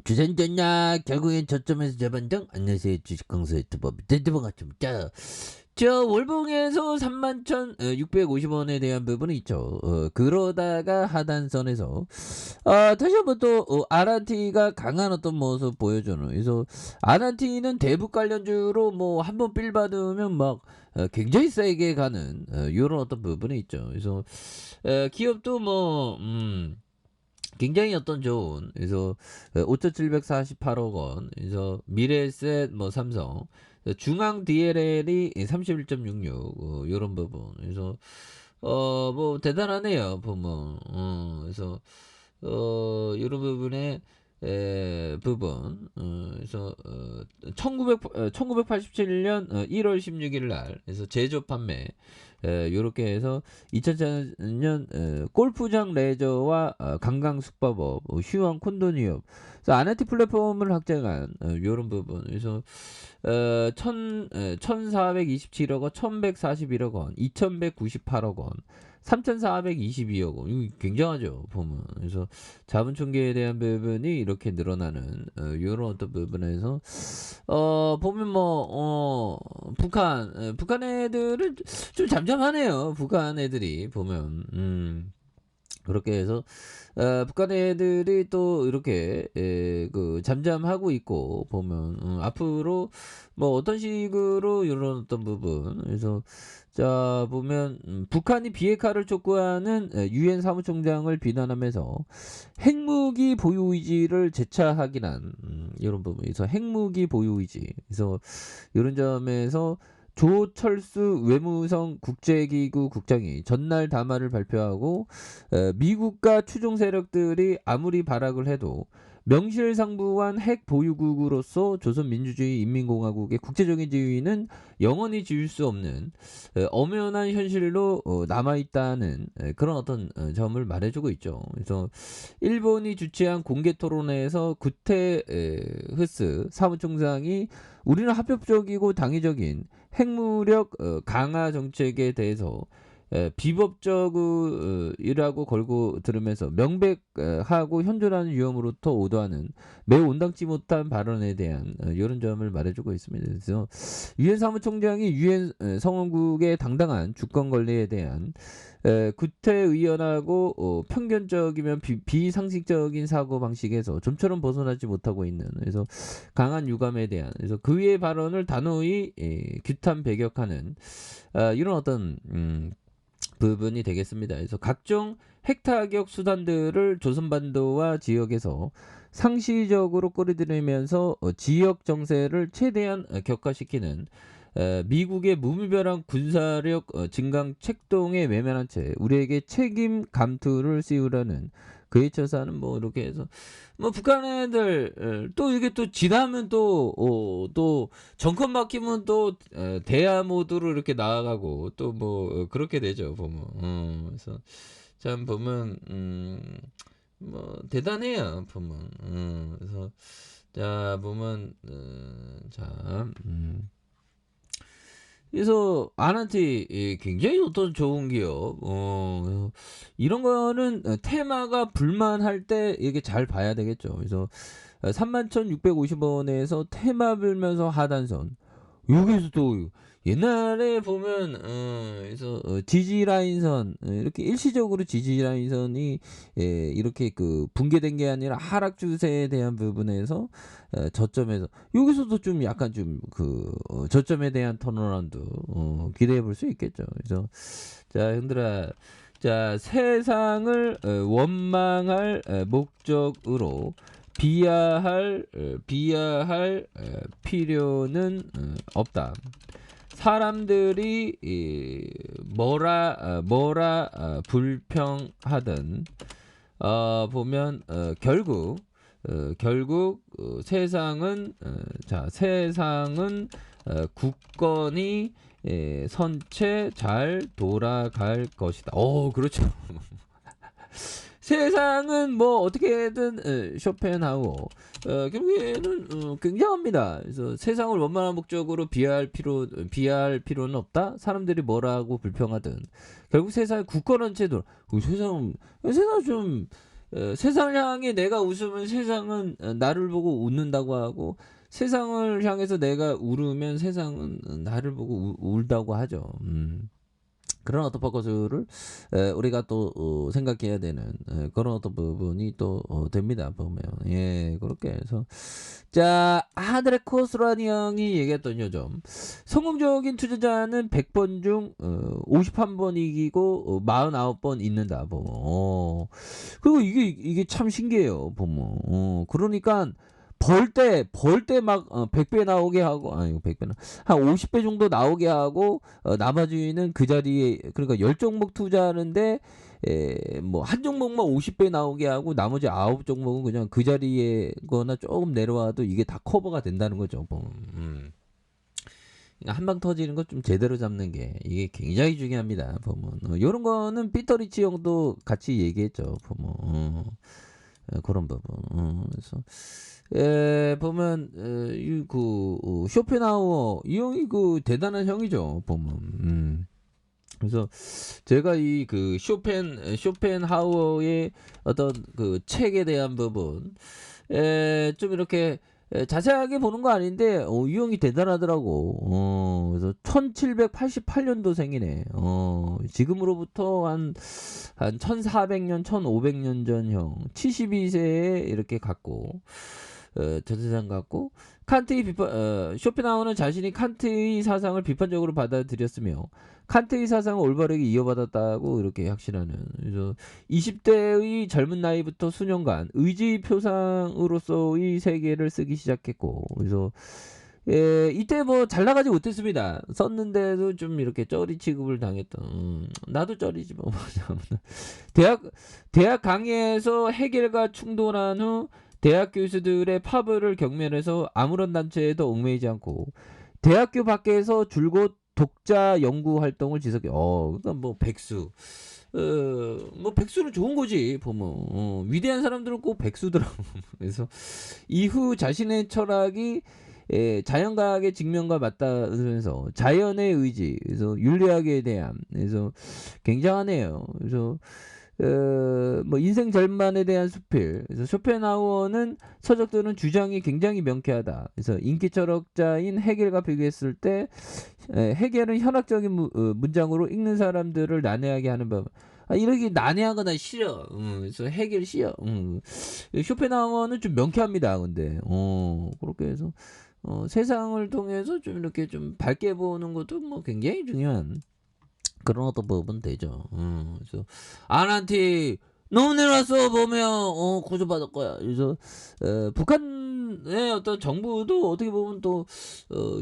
주선됐나? 결국엔 저점에서 재반등. 안녕하세요, 주식강사 유튜버 대대방아 좀 짜요. 저 월봉에서 31,650원에 대한 부분이 있죠. 그러다가 하단선에서 다시 한번 또 아란티가 강한 어떤 모습 보여주는. 그래서 아란티는 대북 관련주로 뭐 한번 빌 받으면 막 굉장히 세게 가는 이런 어떤 부분이 있죠. 그래서 기업도 뭐 굉장히 어떤 좋은. 그래서 5,748억 원. 그래서 미래에셋 뭐 삼성, 중앙 DLL이 31.66 요런 부분. 그래서 뭐 대단하네요 보면. 그래서 요런 부분에 부분. 그래서 1987년 1월 16일 날 그래서 제조 판매 요렇게 해서 2004년 골프장 레저와 관광 숙박업, 휴양 콘도니업, 그래서 아네티 플랫폼을 확장한 요런 부분. 그래서 1,427억 원, 1,141억 원, 2,198억 원, 3,422억 원. 이거 굉장하죠 보면. 그래서 자본 총계에 대한 부분이 이렇게 늘어나는 요런 어떤 부분에서 보면 뭐 북한 애들은 좀 잠잠하네요. 북한 애들이 보면. 그렇게 해서 북한 애들이 또 이렇게 그 잠잠하고 있고 보면 앞으로 뭐 어떤 식으로 이런 어떤 부분. 그래서 자 보면 북한이 비핵화를 촉구하는 유엔 사무총장을 비난하면서 핵무기 보유 의지를 재차 확인한 이런 부분에서 핵무기 보유 의지. 그래서 이런 점에서 조철수 외무성 국제기구 국장이 전날 담화를 발표하고 미국과 추종 세력들이 아무리 발악을 해도 명실상부한 핵 보유국으로서 조선민주주의 인민공화국의 국제적인 지위는 영원히 지울 수 없는 엄연한 현실로 남아있다는 그런 어떤 점을 말해주고 있죠. 그래서 일본이 주최한 공개 토론회에서 구테흐스 사무총장이 우리는 합법적이고 당위적인 핵무력 강화 정책에 대해서 비법적이라고 걸고 들으면서 명백하고 현존하는 위험으로부터 오도하는 매우 온당치 못한 발언에 대한 이런 점을 말해주고 있습니다. 그래서 유엔 사무총장이 유엔 성원국의 당당한 주권 권리에 대한 구태 의원하고 편견적이면 비상식적인 사고 방식에서 좀처럼 벗어나지 못하고 있는. 그래서 강한 유감에 대한. 그래서 그의 발언을 단호히 규탄 배격하는 이런 어떤 부분이 되겠습니다. 그래서 각종 핵타격 수단들을 조선반도와 지역에서 상시적으로 꼬리들이면서 지역 정세를 최대한 격화시키는 미국의 무분별한 군사력 증강 책동에 외면한 채 우리에게 책임 감투를 씌우려는 그의 처사는 뭐 이렇게 해서 뭐 북한 애들 또 이게 또 지나면 또 정권 바뀌면 또 대화 모드로 이렇게 나아가고 또 뭐 그렇게 되죠 보면. 그래서 참 보면 뭐 대단해요 보면. 그래서 자 보면 자 그래서 아난티 굉장히 어떤 좋은 기업. 이런 거는 테마가 불만할 때 이게 잘 봐야 되겠죠. 그래서 31,650원에서 테마 불면서 하단선. 여기서 또 옛날에 보면 그래서 지지 라인선 이렇게 일시적으로 지지 라인선이 이렇게 그 붕괴된 게 아니라 하락 추세에 대한 부분에서 저점에서 여기서도 좀 약간 좀 그 저점에 대한 턴어라운드 기대해 볼 수 있겠죠. 그래서 자 형들아, 자 세상을 원망할 목적으로 비하할 필요는 없다. 사람들이 뭐라 불평하든 보면 결국 세상은 세상은 굳건히 선체 잘 돌아갈 것이다. 그렇죠. 세상은 뭐 어떻게든 쇼펜하고 결국에는 굉장합니다. 그래서 세상을 원만한 목적으로 비하할 필요는 없다. 사람들이 뭐라고 불평하든 결국 세상의 굳건한 채도 세상 좀 세상을 향해 내가 웃으면 세상은 나를 보고 웃는다고 하고 세상을 향해서 내가 울으면 세상은 나를 보고 울다고 하죠. 그런 어떤 포커스를 우리가 또 생각해야 되는 그런 어떤 부분이 또 됩니다 보면. 예, 그렇게 해서 자, 하드레 코스라니 형이 얘기했던 요점, 성공적인 투자자는 100번 중 51번 이기고 49번 잊는다 보면. 그리고 이게 참 신기해요 보면. 그러니까 벌 때 막 100배 나오게 하고, 아니 100배는 한 50배 정도 나오게 하고 나머지는 그 자리에, 그러니까 10종목 투자하는데 뭐 한 종목만 50배 나오게 하고 나머지 9종목은 그냥 그 자리에 거나 조금 내려와도 이게 다 커버가 된다는 거죠. 뭐. 한 방 터지는 거 좀 제대로 잡는 게 이게 굉장히 중요합니다. 보면 요런 거는 피터 리치 형도 같이 얘기했죠. 보면 그런 부분. 그래서 보면 쇼펜하우어 이 형이 그 대단한 형이죠. 보면. 그래서 제가 이 그 쇼펜하우어의 어떤 그 책에 대한 부분 좀 이렇게 자세하게 보는 거 아닌데 이 형이 대단하더라고. 그래서 1788년도생이네. 지금으로부터 한 1400년 1500년 전형 72세에 이렇게 갖고 전세상 갖고 칸트의 쇼펜하우어는 자신이 칸트의 사상을 비판적으로 받아들였으며 칸트의 사상을 올바르게 이어받았다고 이렇게 확신하는. 그래서 20대의 젊은 나이부터 수년간 의지 표상으로서의 세계를 쓰기 시작했고, 그래서 이때 뭐 잘 나가지 못했습니다. 썼는데도 좀 이렇게 쩌리 취급을 당했던. 나도 쩌리지 뭐. 대학 강의에서 해겔과 충돌한 후 대학 교수들의 파벌을 경멸해서 아무런 단체에도 얽매이지 않고 대학교 밖에서 줄곧 독자 연구 활동을 지속해. 그러니까 뭐 백수. 뭐 백수는 좋은 거지 보면. 위대한 사람들은 꼭 백수더라고. 그래서 이후 자신의 철학이 자연과학의 직면과 맞닿으면서 자연의 의지, 그래서 윤리학에 대한, 그래서 굉장하네요. 그래서 뭐 인생 절반에 대한 수필. 그래서 쇼펜하우어는 서적들은 주장이 굉장히 명쾌하다. 그래서 인기 철학자인 해겔과 비교했을 때 해겔은 현학적인 문장으로 읽는 사람들을 난해하게 하는 법. 이렇게 난해한 거 난 싫어. 그래서 해겔 싫어. 쇼펜하우어는 좀 명쾌합니다. 근데 그렇게 해서 세상을 통해서 좀 이렇게 좀 밝게 보는 것도 뭐 굉장히 중요한 그런 어떤 부분 되죠. 그래서 아난티 너무 내려왔어 보면 고소받을 거야. 그래서 북한의 어떤 정부도 어떻게 보면 또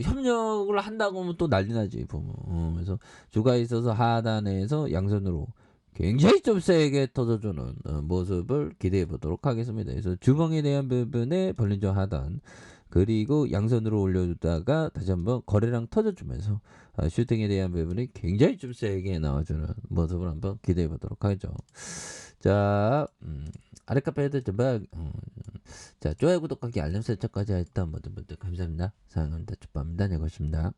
협력을 한다고 하면 또 난리나지 보면. 그래서 주가에 있어서 하단에서 양선으로 굉장히 좀 세게 터져주는 모습을 기대해 보도록 하겠습니다. 그래서 주봉에 대한 부분에 벌린저 하단, 그리고 양선으로 올려주다가 다시 한번 거래량 터져주면서 슈팅에 대한 부분이 굉장히 좀 세게 나와주는 모습을 한번 기대해 보도록 하죠. 자, 아래 카페에도 자, 좋아요, 구독하기, 알림 설정까지 했던 모든 분들 감사합니다. 사랑합니다. 축복합니다. 네, 고맙습니다.